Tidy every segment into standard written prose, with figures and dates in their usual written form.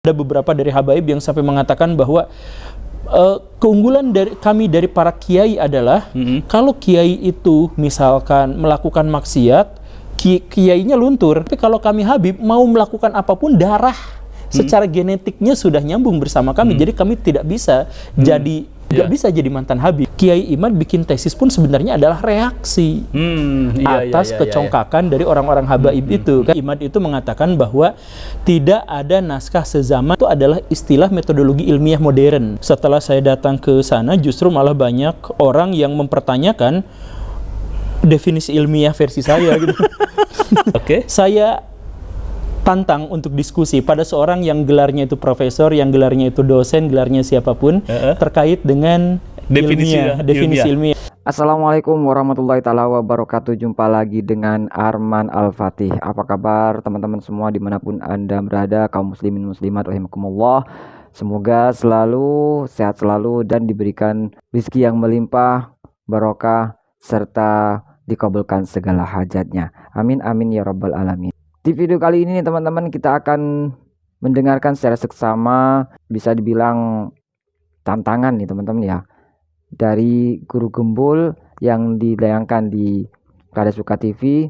Ada beberapa dari habaib yang sampai mengatakan bahwa keunggulan dari kami dari para kiai adalah kalau kiai itu misalkan melakukan maksiat, kiainya luntur. Tapi kalau kami habib mau melakukan apapun, darah secara genetiknya sudah nyambung bersama kami. Jadi kami tidak bisa bisa jadi mantan habib. Kiai Imad bikin tesis pun sebenarnya adalah reaksi atas kecongkakan dari orang-orang habaib itu. Imad itu mengatakan bahwa tidak ada naskah sezaman, itu adalah istilah metodologi ilmiah modern. Setelah saya datang ke sana, justru malah banyak orang yang mempertanyakan definisi ilmiah versi saya gitu. Saya tantang untuk diskusi pada seorang yang gelarnya itu profesor, yang gelarnya itu dosen, gelarnya siapapun, terkait dengan definisi ilmiah. Assalamualaikum warahmatullahi taala wabarakatuh. Jumpa lagi dengan Arman Al-Fatih. Apa kabar teman-teman semua dimanapun Anda berada, kaum muslimin muslimat rahimakumullah. Semoga selalu sehat selalu dan diberikan rezeki yang melimpah, barokah, serta dikabulkan segala hajatnya. Amin amin ya rabbal alamin. Di video kali ini teman-teman kita akan mendengarkan secara seksama, bisa dibilang tantangan nih teman-teman ya, dari Guru Gembul yang ditayangkan di Kadasuka TV,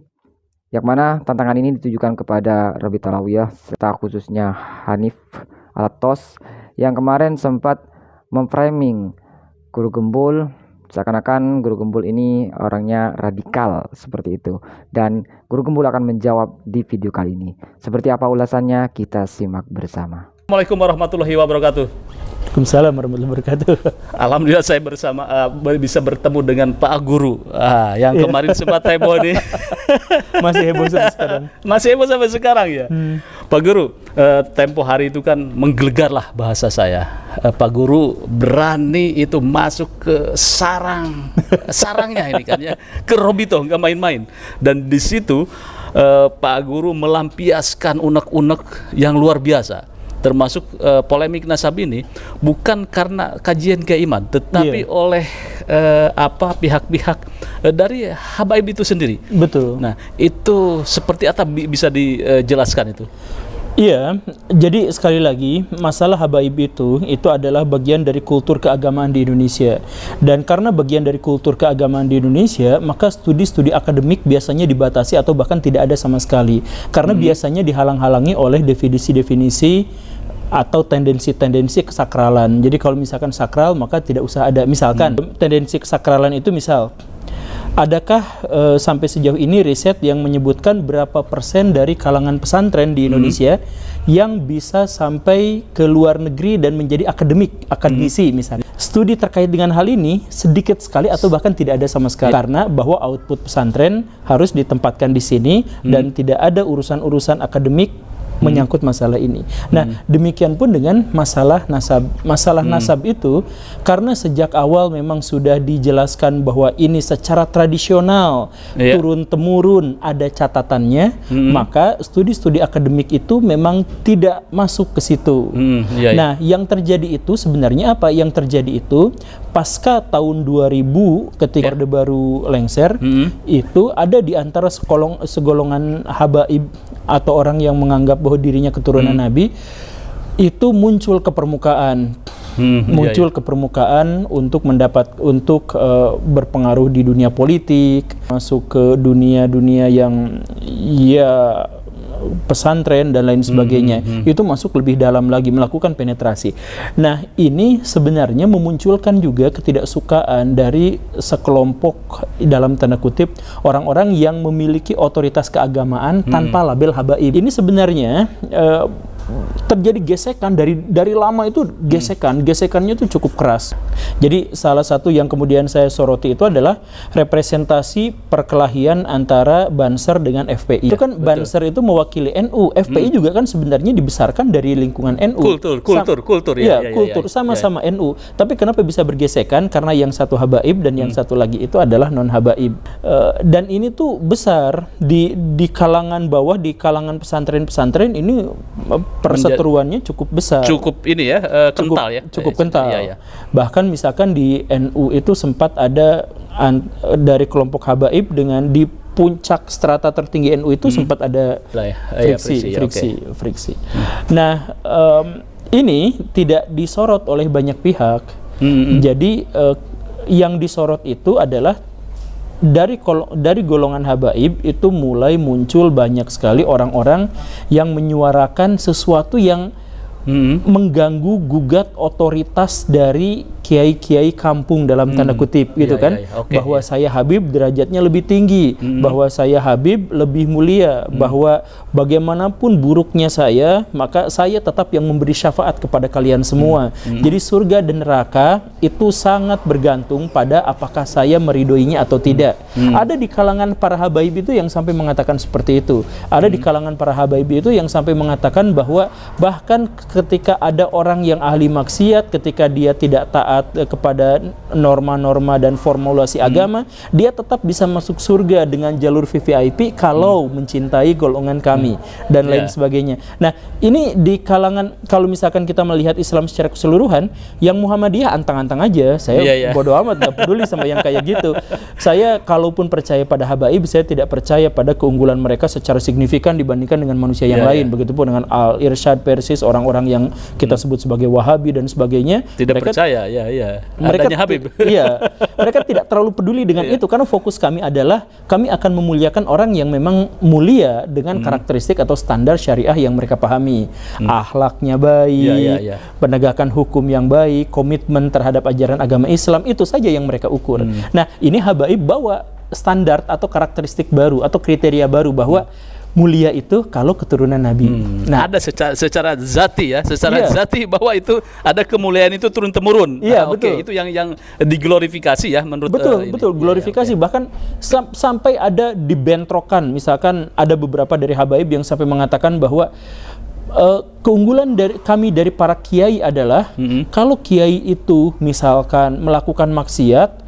yang mana tantangan ini ditujukan kepada Rabi Talawiyah serta khususnya Hanif Alatos yang kemarin sempat memframing Guru Gembul seakan-akan Guru Gembul ini orangnya radikal seperti itu, dan Guru Gembul akan menjawab di video kali ini. Seperti apa ulasannya, kita simak bersama. Assalamualaikum warahmatullahi wabarakatuh. Waalaikumsalam warahmatullahi wabarakatuh. Alhamdulillah saya bisa bertemu dengan Pak Guru yang kemarin sempat heboh nih. Masih heboh sampai sekarang. Masih heboh sampai sekarang ya. Pak Guru, tempo hari itu kan menggelegar lah bahasa saya. Pak Guru berani itu masuk ke sarangnya ini kan ya, ke Robito, nggak main-main. Dan di situ Pak Guru melampiaskan unek-unek yang luar biasa. Termasuk polemik nasab ini bukan karena kajian Kiai Imad, tetapi oleh pihak-pihak dari habaib itu sendiri. Betul. Nah, itu seperti apa bisa dijelaskan itu? Iya, jadi sekali lagi masalah habaib itu adalah bagian dari kultur keagamaan di Indonesia. Dan karena bagian dari kultur keagamaan di Indonesia, maka studi-studi akademik biasanya dibatasi atau bahkan tidak ada sama sekali. Karena biasanya dihalang-halangi oleh definisi-definisi atau tendensi-tendensi kesakralan. Jadi kalau misalkan sakral, maka tidak usah ada. Misalkan tendensi kesakralan itu misal, adakah sampai sejauh ini riset yang menyebutkan berapa persen dari kalangan pesantren di Indonesia yang bisa sampai ke luar negeri dan menjadi akademisi misalnya. Studi terkait dengan hal ini sedikit sekali atau bahkan tidak ada sama sekali. Karena bahwa output pesantren harus ditempatkan di sini dan tidak ada urusan-urusan akademik menyangkut masalah ini. Nah, demikian pun dengan masalah nasab. Masalah nasab itu karena sejak awal memang sudah dijelaskan bahwa ini secara tradisional turun-temurun ada catatannya, maka studi-studi akademik itu memang tidak masuk ke situ. Nah, yang terjadi itu sebenarnya apa? Yang terjadi itu pasca tahun 2000 ketika Orde Baru lengser, itu ada di antara segolongan habaib atau orang yang menganggap bahwa dirinya keturunan Nabi, itu muncul ke permukaan. Ke permukaan untuk berpengaruh di dunia politik, masuk ke dunia yang pesantren dan lain sebagainya. Itu masuk lebih dalam lagi, melakukan penetrasi. Nah, ini sebenarnya memunculkan juga ketidaksukaan dari sekelompok, dalam tanda kutip, orang-orang yang memiliki otoritas keagamaan tanpa label habaib. Ini sebenarnya terjadi gesekan dari lama, itu gesekannya itu cukup keras. Jadi salah satu yang kemudian saya soroti itu adalah representasi perkelahian antara Banser dengan FPI. Itu kan Banser itu mewakili NU, FPI juga kan sebenarnya dibesarkan dari lingkungan NU. Kultur sama-sama NU. Tapi kenapa bisa bergesekan? Karena yang satu habaib dan yang satu lagi itu adalah non habaib. Dan ini tuh besar di kalangan bawah, di kalangan pesantren-pesantren ini perseteruannya cukup besar. Cukup ini ya, kental ya. Cukup kental. Bahkan misalkan di NU itu sempat ada dari kelompok habaib dengan puncak strata tertinggi NU itu sempat ada Lah ya, friksi. Nah, ini tidak disorot oleh banyak pihak. Jadi yang disorot itu adalah dari golongan habaib itu mulai muncul banyak sekali orang-orang yang menyuarakan sesuatu yang mengganggu gugat otoritas dari kiai-kiai kampung dalam tanda kutip gitu kan, bahwa saya Habib derajatnya lebih tinggi, bahwa saya Habib lebih mulia, bahwa bagaimanapun buruknya saya, maka saya tetap yang memberi syafaat kepada kalian semua. Jadi surga dan neraka itu sangat bergantung pada apakah saya meridoinya atau tidak. Ada di kalangan para habaib itu yang sampai mengatakan seperti itu. Ada di kalangan para habaib itu yang sampai mengatakan bahwa bahkan ketika ada orang yang ahli maksiat, ketika dia tidak taat kepada norma-norma dan formulasi agama, dia tetap bisa masuk surga dengan jalur VVIP kalau mencintai golongan kami dan lain sebagainya. Nah, ini di kalangan, kalau misalkan kita melihat Islam secara keseluruhan, yang Muhammadiyah antang-antang aja, saya bodoh amat, gak peduli sama yang kayak gitu. Saya kalaupun percaya pada habaib, saya tidak percaya pada keunggulan mereka secara signifikan dibandingkan dengan manusia yang lain. Begitupun dengan Al-Irsyad Persis, orang-orang yang kita sebut sebagai Wahabi dan sebagainya. Tidak mereka percaya, mereka Habib. Mereka tidak terlalu peduli dengan itu, karena fokus kami adalah kami akan memuliakan orang yang memang mulia dengan karakteristik atau standar syariah yang mereka pahami. Akhlaknya baik, penegakan hukum yang baik, komitmen terhadap ajaran agama Islam, itu saja yang mereka ukur. Nah, ini habaib bawa standar atau karakteristik baru atau kriteria baru bahwa mulia itu kalau keturunan Nabi. Nah, ada secara zati zati bahwa itu ada kemuliaan itu turun temurun. Betul. Itu yang diglorifikasi ya menurut betul glorifikasi. Bahkan sampai ada dibentrokan. Misalkan ada beberapa dari habaib yang sampai mengatakan bahwa keunggulan dari para kiai adalah kalau kiai itu misalkan melakukan maksiat,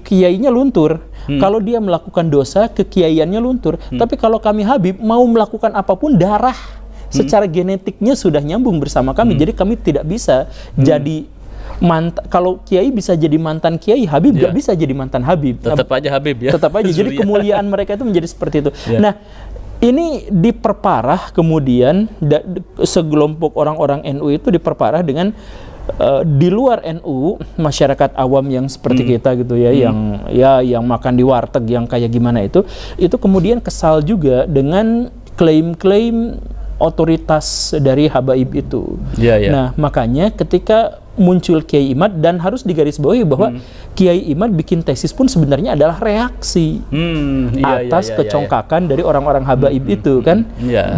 kiainya luntur. Kalau dia melakukan dosa, kekiaiannya luntur. Tapi kalau kami Habib mau melakukan apapun, darah secara genetiknya sudah nyambung bersama kami. Jadi kami tidak bisa jadi kalau kiai bisa jadi mantan kiai, Habib gak bisa jadi mantan Habib. Tetap aja Habib ya. Tetap aja. Jadi kemuliaan mereka itu menjadi seperti itu. Nah, ini diperparah kemudian segelompok orang-orang NU itu diperparah dengan di luar NU, masyarakat awam yang seperti kita gitu ya, yang makan di warteg yang kayak gimana itu kemudian kesal juga dengan klaim-klaim otoritas dari habaib itu. Nah, makanya ketika muncul Kiai Imad, dan harus digarisbawahi bahwa Kiai Imad bikin tesis pun sebenarnya adalah reaksi atas kecongkakan dari orang-orang habaib itu kan.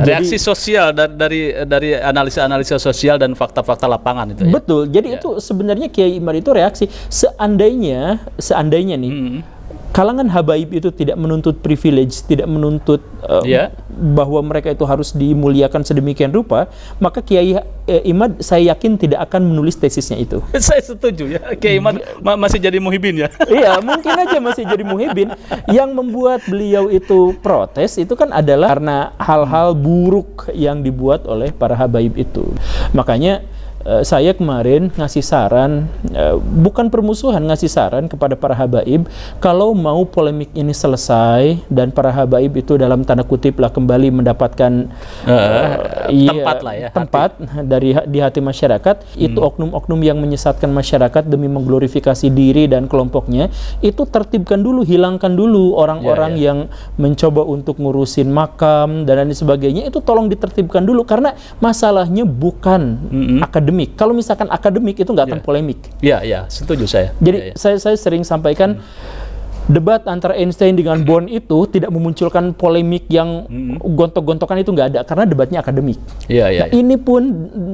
Reaksi sosial dari analisa-analisa sosial dan fakta-fakta lapangan itu. Betul. Jadi itu sebenarnya Kiai Imad itu reaksi. Seandainya nih kalangan habaib itu tidak menuntut privilege, tidak menuntut bahwa mereka itu harus dimuliakan sedemikian rupa, maka Kiai Imad saya yakin tidak akan menulis tesisnya itu. Saya setuju ya, Kiai Imad masih jadi muhibin ya. Iya, mungkin aja masih jadi muhibin. Yang membuat beliau itu protes itu kan adalah karena hal-hal buruk yang dibuat oleh para habaib itu. Makanya saya kemarin ngasih saran, bukan permusuhan, ngasih saran kepada para habaib, kalau mau polemik ini selesai dan para habaib itu dalam tanda kutip lah kembali mendapatkan tempat di hati masyarakat, itu oknum-oknum yang menyesatkan masyarakat demi mengglorifikasi diri dan kelompoknya, itu tertibkan dulu, hilangkan dulu orang-orang yang mencoba untuk ngurusin makam dan lain sebagainya, itu tolong ditertibkan dulu, karena masalahnya bukan akademik. Kalau misalkan akademik itu nggak akan polemik. Iya, setuju saya. Jadi saya sering sampaikan debat antara Einstein dengan Born itu tidak memunculkan polemik yang gontok-gontokan, itu nggak ada, karena debatnya akademik. Nah, ini pun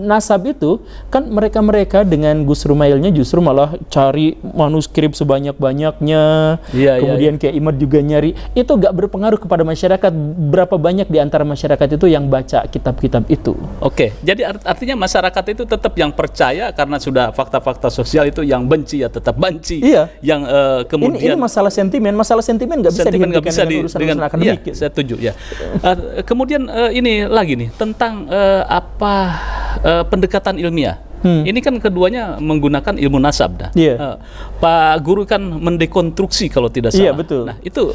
nasab itu kan mereka dengan Gus Rumailnya justru malah cari manuskrip sebanyak-banyaknya. Kemudian kayak Imad juga nyari. Itu nggak berpengaruh kepada masyarakat. Berapa banyak di antara masyarakat itu yang baca kitab-kitab itu? Jadi artinya masyarakat itu tetap yang percaya karena sudah fakta-fakta sosial itu, yang benci ya tetap benci. Yang kemudian ini masalah sentimen nggak bisa dihentikan dengan urusan akademik. Saya setuju ya. Kemudian ini lagi nih tentang pendekatan ilmiah. Ini kan keduanya menggunakan ilmu nasab dah. Iya. Pak Guru kan mendekonstruksi kalau tidak salah. Iya, betul. Nah, itu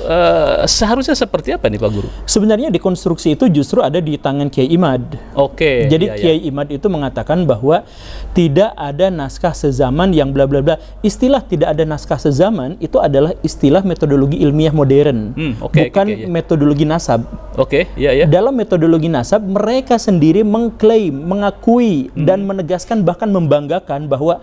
seharusnya seperti apa nih Pak Guru? Sebenarnya dekonstruksi itu justru ada di tangan Kiai Imad. Oke. Jadi iya, Kiai Imad itu mengatakan bahwa tidak ada naskah sezaman yang bla bla bla. Istilah tidak ada naskah sezaman itu adalah istilah metodologi ilmiah modern, bukan iya. metodologi nasab. Oke, iya. Dalam metodologi nasab mereka sendiri mengklaim, mengakui dan menegaskan bahkan membanggakan bahwa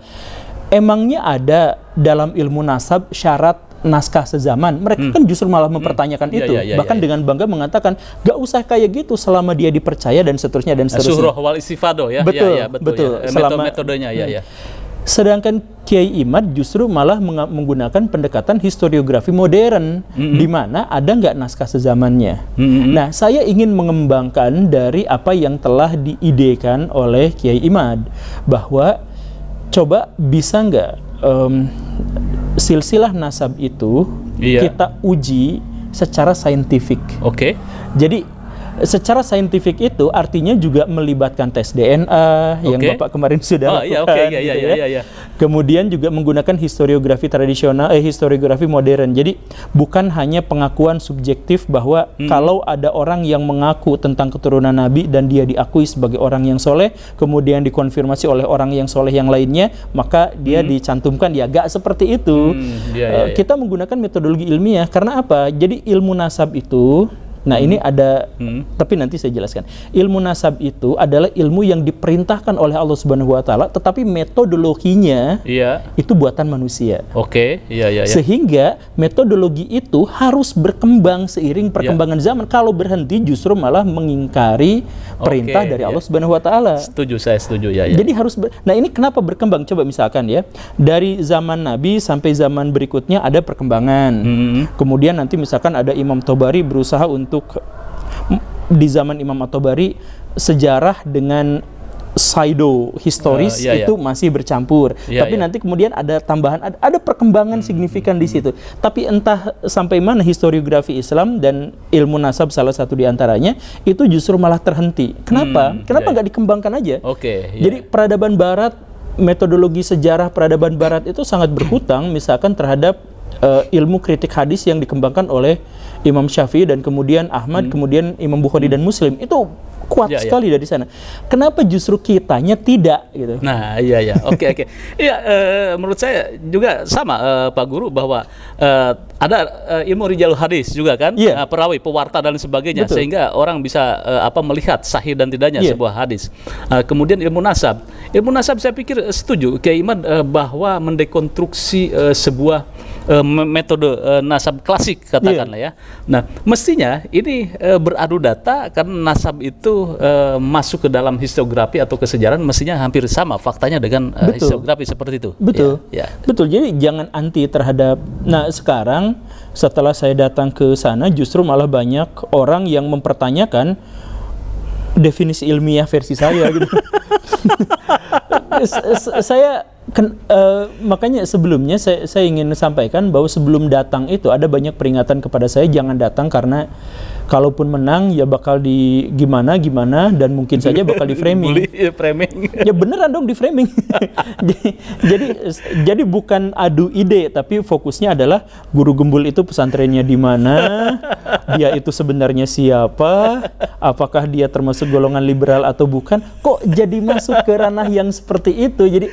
emangnya ada dalam ilmu nasab syarat naskah sezaman. Mereka kan justru malah mempertanyakan itu. Bahkan dengan bangga mengatakan, gak usah kayak gitu selama dia dipercaya dan seterusnya dan seterusnya. Surah wal istifadoh ya. Betul, ya, betul. Ya. Selama, metodenya ya. Sedangkan Kiai Imad justru malah menggunakan pendekatan historiografi modern, di mana ada nggak naskah sezamannya. Nah, saya ingin mengembangkan dari apa yang telah diidekan oleh Kiai Imad, bahwa coba bisa nggak silsilah nasab itu kita uji secara saintifik. Oke. Jadi secara saintifik itu artinya juga melibatkan tes DNA yang Bapak kemarin sudah lakukan. Iya. Kemudian juga menggunakan historiografi tradisional, historiografi modern. Jadi bukan hanya pengakuan subjektif bahwa kalau ada orang yang mengaku tentang keturunan Nabi dan dia diakui sebagai orang yang soleh, kemudian dikonfirmasi oleh orang yang soleh yang lainnya, maka dia dicantumkan. Ya, gak seperti itu. Kita menggunakan metodologi ilmiah karena apa? Jadi ilmu nasab itu, nah ini ada, tapi nanti saya jelaskan. Ilmu nasab itu adalah ilmu yang diperintahkan oleh Allah Subhanahu Wa Taala, tetapi metodologinya itu buatan manusia. Iya. Sehingga metodologi itu harus berkembang seiring perkembangan zaman. Kalau berhenti justru malah mengingkari perintah dari Allah Subhanahu Wa Taala. Saya setuju ya. Jadi harus nah ini kenapa berkembang? Coba misalkan ya, dari zaman Nabi sampai zaman berikutnya ada perkembangan. Kemudian nanti misalkan ada Imam Tobari berusaha untuk di zaman Imam At-Tabari sejarah dengan pseudo historis itu masih bercampur. Tapi nanti kemudian ada tambahan, ada perkembangan signifikan di situ. Tapi entah sampai mana historiografi Islam dan ilmu nasab salah satu di antaranya itu justru malah terhenti. Kenapa? Kenapa nggak dikembangkan aja? Jadi peradaban Barat, metodologi sejarah peradaban Barat itu sangat berhutang misalkan terhadap ilmu kritik hadis yang dikembangkan oleh Imam Syafi'i dan kemudian Ahmad, kemudian Imam Bukhari dan Muslim. Itu kuat sekali dari sana. Kenapa justru kitanya tidak gitu? Nah, iya. Oke. Iya, menurut saya juga sama Pak Guru bahwa ada ilmu rijalul hadis juga kan, perawi, pewarta dan sebagainya. Betul. Sehingga orang bisa melihat sahih dan tidaknya sebuah hadis. Kemudian ilmu nasab. Ilmu nasab saya pikir setuju Kiai Imad bahwa mendekonstruksi sebuah metode nasab klasik katakanlah ya. Nah, mestinya ini beradu data karena nasab itu masuk ke dalam historiografi atau kesejarahan mestinya hampir sama faktanya dengan historiografi seperti itu. Betul. Betul. Jadi jangan anti terhadap. Nah, sekarang setelah saya datang ke sana justru malah banyak orang yang mempertanyakan definisi ilmiah versi saya gitu. Makanya sebelumnya saya ingin sampaikan bahwa sebelum datang itu ada banyak peringatan kepada saya, jangan datang karena kalaupun menang ya bakal di gimana dan mungkin saja bakal di framing. Ya beneran dong di framing. jadi bukan adu ide tapi fokusnya adalah guru gembul itu pesantrennya di mana, dia itu sebenarnya siapa, apakah dia termasuk golongan liberal atau bukan, kok jadi masuk ke ranah yang seperti itu. Jadi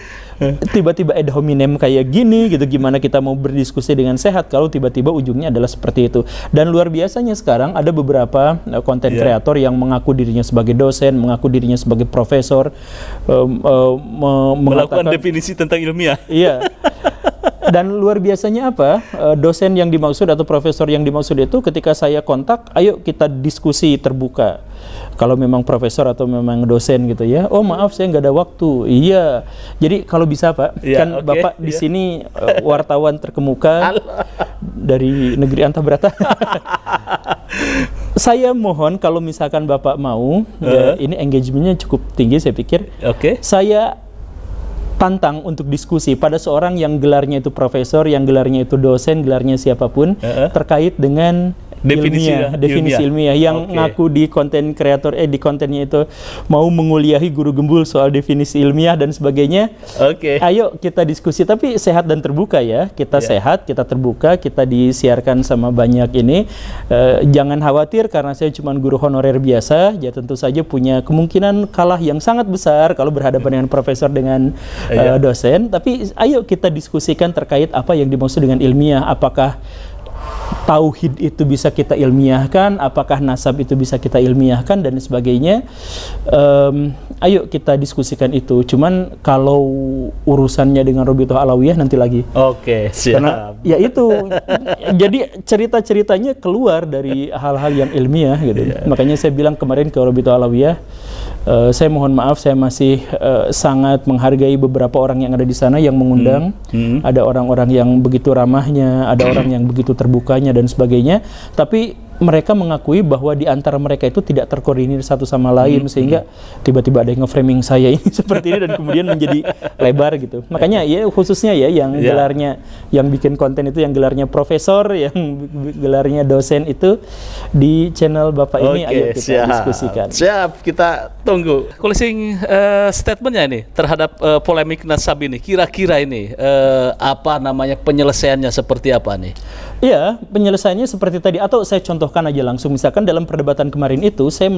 tiba-tiba ad hominem kayak gini gitu, gimana kita mau berdiskusi dengan sehat kalau tiba-tiba ujungnya adalah seperti itu. Dan luar biasanya sekarang ada beberapa konten kreator yang mengaku dirinya sebagai dosen, mengaku dirinya sebagai profesor, melakukan definisi tentang ilmiah. Iya. Dan luar biasanya apa? Dosen yang dimaksud atau profesor yang dimaksud itu ketika saya kontak, ayo kita diskusi terbuka. Kalau memang profesor atau memang dosen gitu ya. Oh maaf saya nggak ada waktu. Iya. Jadi kalau bisa Pak, kan Bapak di sini wartawan terkemuka dari negeri Antabrata. Saya mohon kalau misalkan Bapak mau, ini engagementnya cukup tinggi saya pikir. Saya tantang untuk diskusi pada seorang yang gelarnya itu profesor, yang gelarnya itu dosen, gelarnya siapapun, terkait dengan definisi ilmiah yang Oke. ngaku di konten kreator di kontennya itu mau menguliahi guru gembul soal definisi ilmiah dan sebagainya. Oke. Ayo kita diskusi, tapi sehat dan terbuka ya. Kita sehat, kita terbuka, kita disiarkan sama banyak ini. Jangan khawatir karena saya cuma guru honorer biasa, ya tentu saja punya kemungkinan kalah yang sangat besar kalau berhadapan dengan profesor dengan dosen. Tapi ayo kita diskusikan terkait apa yang dimaksud dengan ilmiah. Apakah tauhid itu bisa kita ilmiahkan, apakah nasab itu bisa kita ilmiahkan dan sebagainya. Ayo kita diskusikan itu. Cuman kalau urusannya dengan Robitoh Alawiyah nanti lagi. Oke, siap. Karena ya itu jadi cerita-ceritanya keluar dari hal-hal yang ilmiah gitu. Makanya saya bilang kemarin ke Robitoh Alawiyah, saya mohon maaf, saya masih sangat menghargai beberapa orang yang ada di sana yang mengundang. Ada orang-orang yang begitu ramahnya, ada orang yang begitu terbukanya dan sebagainya. Tapi mereka mengakui bahwa di antara mereka itu tidak terkoordinir satu sama lain, sehingga tiba-tiba ada yang nge-framing saya ini seperti ini dan kemudian menjadi lebar gitu. Makanya ya khususnya ya yang gelarnya, yang bikin konten itu yang gelarnya profesor, yang gelarnya dosen itu di channel Bapak ini. Ayo kita diskusikan. Siap, kita tunggu closing statementnya ini terhadap polemik nasab ini. Kira-kira ini apa namanya penyelesaiannya seperti apa nih? Iya, penyelesaiannya seperti tadi, atau saya contohkan aja langsung. Misalkan dalam perdebatan kemarin itu saya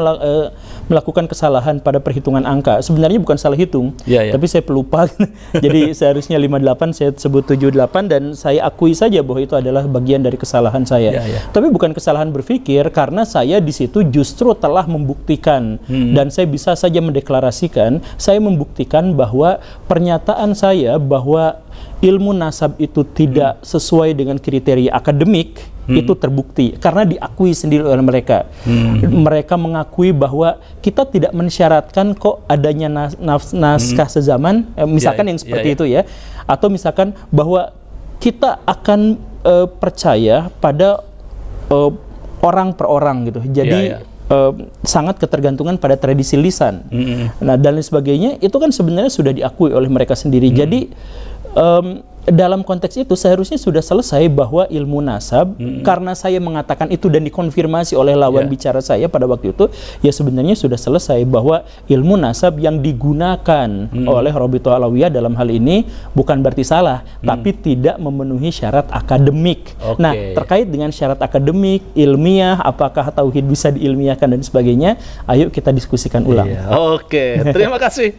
melakukan kesalahan pada perhitungan angka. Sebenarnya bukan salah hitung, tapi saya pelupa. Jadi seharusnya 58, saya sebut 78, dan saya akui saja bahwa itu adalah bagian dari kesalahan saya. Tapi bukan kesalahan berpikir, karena saya di situ justru telah membuktikan, dan saya bisa saja mendeklarasikan, saya membuktikan bahwa pernyataan saya bahwa ilmu nasab itu tidak sesuai dengan kriteria akademik itu terbukti karena diakui sendiri oleh mereka. Mereka mengakui bahwa kita tidak mensyaratkan kok adanya naskah sezaman, misalkan yang seperti itu ya, atau misalkan bahwa kita akan percaya pada orang per orang gitu. Jadi sangat ketergantungan pada tradisi lisan. Nah, dan lain sebagainya itu kan sebenarnya sudah diakui oleh mereka sendiri. Jadi dalam konteks itu seharusnya sudah selesai bahwa ilmu nasab, karena saya mengatakan itu dan dikonfirmasi oleh lawan bicara saya pada waktu itu, ya sebenarnya sudah selesai bahwa ilmu nasab yang digunakan oleh Robitoh Alawiyah dalam hal ini bukan berarti salah, tapi tidak memenuhi syarat akademik. Nah, terkait dengan syarat akademik, ilmiah, apakah tauhid bisa diilmiahkan dan sebagainya, ayo kita diskusikan ulang. Terima kasih.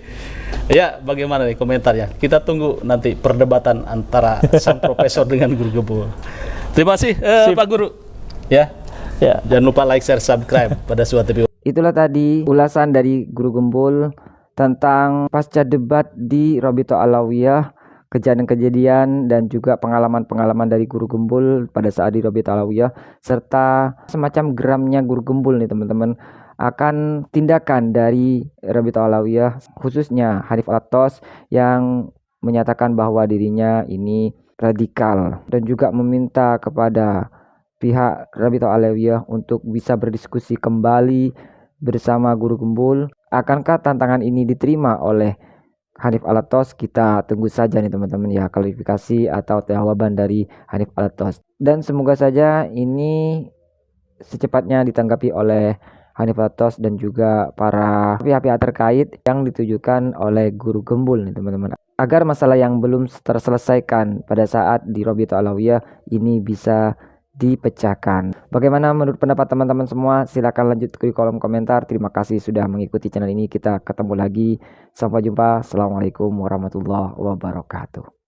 Ya, bagaimana nih komentarnya? Kita tunggu nanti perdebatan antara sang profesor dengan guru gembul. Terima kasih Pak Guru. Ya. Jangan lupa like, share, subscribe pada suatu TV. Itulah tadi ulasan dari Guru Gembul tentang pasca debat di Robitoh Alawiyah, kejadian-kejadian dan juga pengalaman-pengalaman dari Guru Gembul pada saat di Robitoh Alawiyah, serta semacam geramnya Guru Gembul nih teman-teman akan tindakan dari Robitoh Alawiyah, khususnya Hanif Alatos yang menyatakan bahwa dirinya ini radikal dan juga meminta kepada pihak Robitoh Alawiyah untuk bisa berdiskusi kembali bersama Guru Gembul. Akankah tantangan ini diterima oleh Hanif Alatos? Kita tunggu saja nih teman-teman ya, klarifikasi atau jawaban dari Hanif Alatos, dan semoga saja ini secepatnya ditanggapi oleh Hanif Alatos dan juga para pihak-pihak terkait yang ditujukan oleh Guru Gembul nih teman-teman, agar masalah yang belum terselesaikan pada saat di Robitoh Alawiyah ini bisa dipecahkan. Bagaimana menurut pendapat teman-teman semua? Silakan lanjut di kolom komentar. Terima kasih sudah mengikuti channel ini. Kita ketemu lagi. Sampai jumpa. Assalamualaikum warahmatullahi wabarakatuh.